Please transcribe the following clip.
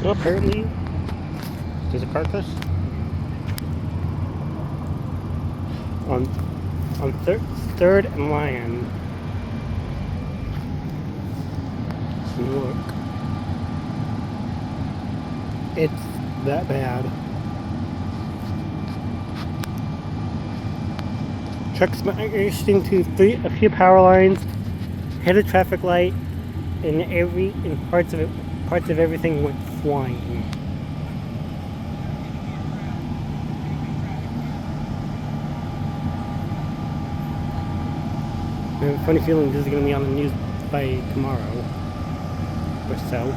Well, apparently, there's a car crash on third and Lyon. Look, it's that bad. Trucks smashed into a few power lines, hit a traffic light, and parts of everything went flying. I have a funny feeling this is going to be on the news by tomorrow or so.